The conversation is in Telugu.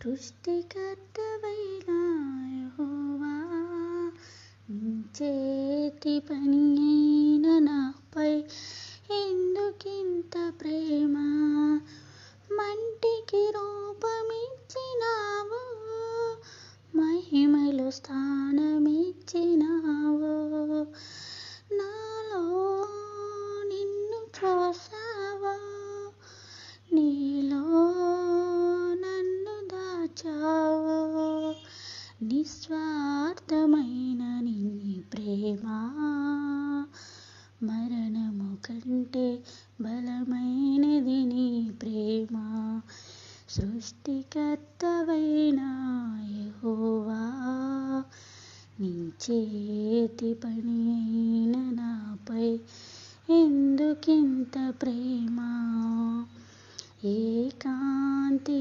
సృష్టికర్తవైన యెహోవా, నీ చేతి పని అయిన నాపై ఎందుకింత ప్రేమ? మంటికి రూపమిచ్చినావు, మహిమలో స్థానమిచ్చినావు. నాలో నిన్ను చూసావు, నీలో నన్ను దాచావు. నిస్వార్థమైన నీ ప్రేమ మరణము కంటే బలమైనది. నీ ప్రేమ సృష్టికర్తవైన యెహోవా, నీ చేతి పని అయిన నాపై ఎందుకింత ప్రేమ? ఏకాంతి